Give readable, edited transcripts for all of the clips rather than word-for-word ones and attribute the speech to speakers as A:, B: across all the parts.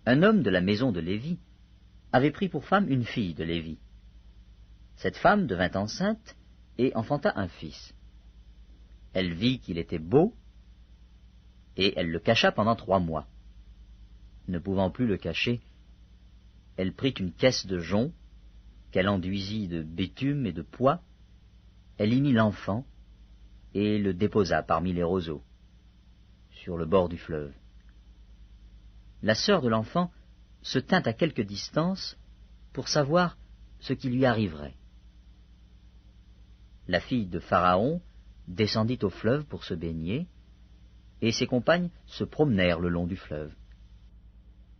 A: Un homme de la maison de Lévi avait pris pour femme une fille de Lévi. Cette femme devint enceinte et enfanta un fils. Elle vit qu'il était beau, et elle le cacha pendant 3 mois. Ne pouvant plus le cacher, elle prit une caisse de jonc, qu'elle enduisit de bitume et de pois, elle y mit l'enfant, et le déposa parmi les roseaux, sur le bord du fleuve. La sœur de l'enfant se tint à quelque distance pour savoir ce qui lui arriverait. La fille de Pharaon descendit au fleuve pour se baigner, et ses compagnes se promenèrent le long du fleuve.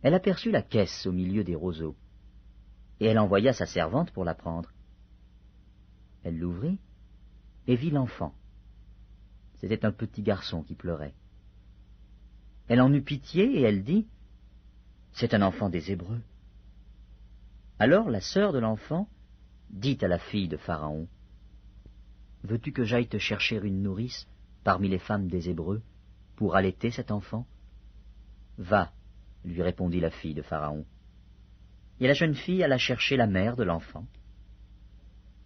A: Elle aperçut la caisse au milieu des roseaux, et elle envoya sa servante pour la prendre. Elle l'ouvrit et vit l'enfant. C'était un petit garçon qui pleurait. Elle en eut pitié et elle dit, « C'est un enfant des Hébreux. » Alors la sœur de l'enfant dit à la fille de Pharaon, « Veux-tu que j'aille te chercher une nourrice parmi les femmes des Hébreux pour allaiter cet enfant ?»« Va, » lui répondit la fille de Pharaon. Et la jeune fille alla chercher la mère de l'enfant.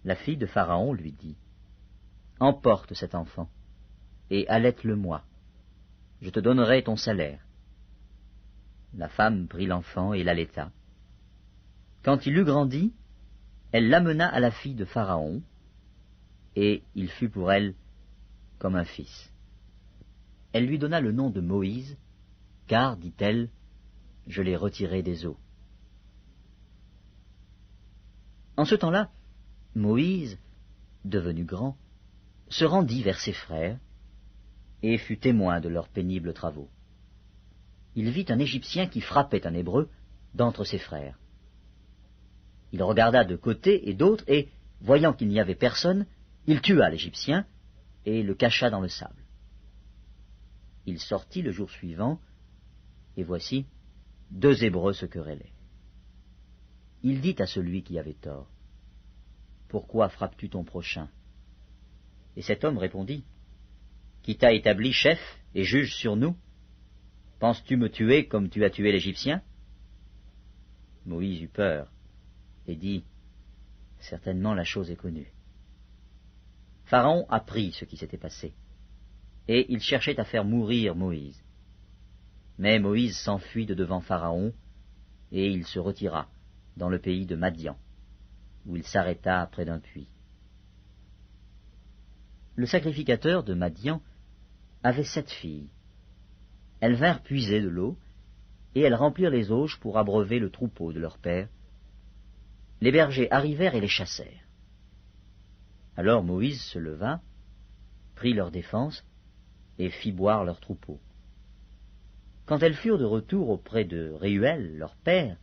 A: La fille de Pharaon lui dit, « Emporte cet enfant, et allaite-le-moi. Je te donnerai ton salaire. » La femme prit l'enfant et l'allaita. Quand il eut grandi, elle l'amena à la fille de Pharaon, et il fut pour elle comme un fils. Elle lui donna le nom de Moïse, car, dit-elle, je l'ai retiré des eaux. En ce temps-là, Moïse, devenu grand, se rendit vers ses frères, et fut témoin de leurs pénibles travaux. Il vit un Égyptien qui frappait un Hébreu d'entre ses frères. Il regarda de côté et d'autre, et, voyant qu'il n'y avait personne, il tua l'Égyptien et le cacha dans le sable. Il sortit le jour suivant, et voici, 2 Hébreux se querellaient. Il dit à celui qui avait tort, « Pourquoi frappes-tu ton prochain ?» Et cet homme répondit, « Qui t'a établi chef et juge sur nous? Penses-tu me tuer comme tu as tué l'Égyptien ?» Moïse eut peur et dit, « Certainement la chose est connue. » Pharaon apprit ce qui s'était passé, et il cherchait à faire mourir Moïse. Mais Moïse s'enfuit de devant Pharaon, et il se retira dans le pays de Madian, où il s'arrêta près d'un puits. Le sacrificateur de Madian avait 7 filles. Elles vinrent puiser de l'eau, et elles remplirent les auges pour abreuver le troupeau de leur père. Les bergers arrivèrent et les chassèrent. Alors Moïse se leva, prit leur défense, et fit boire leur troupeau. Quand elles furent de retour auprès de Réuel, leur père,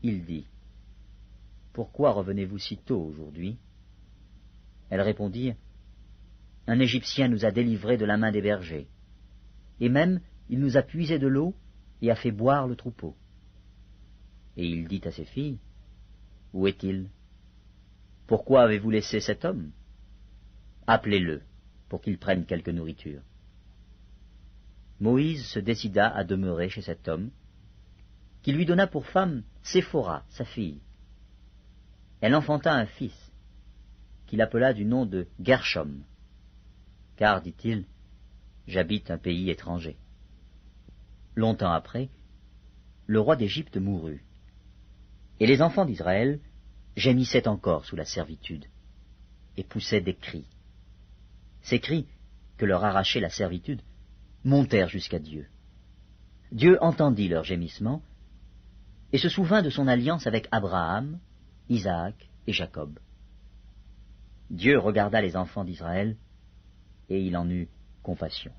A: il dit, « Pourquoi revenez-vous si tôt aujourd'hui ?» Elles répondirent, « Un Égyptien nous a délivrés de la main des bergers, et même il nous a puisé de l'eau et a fait boire le troupeau. » Et il dit à ses filles, « Où est-il? Pourquoi avez-vous laissé cet homme? Appelez-le, pour qu'il prenne quelque nourriture. » Moïse se décida à demeurer chez cet homme, qui lui donna pour femme Séphora, sa fille. Elle enfanta un fils, qu'il appela du nom de Gershom, car, dit-il, j'habite un pays étranger. Longtemps après, le roi d'Égypte mourut, et les enfants d'Israël gémissaient encore sous la servitude, et poussaient des cris. Ces cris, que leur arrachait la servitude, montèrent jusqu'à Dieu. Dieu entendit leurs gémissements, et se souvint de son alliance avec Abraham, Isaac et Jacob. Dieu regarda les enfants d'Israël, et il en eut compassion.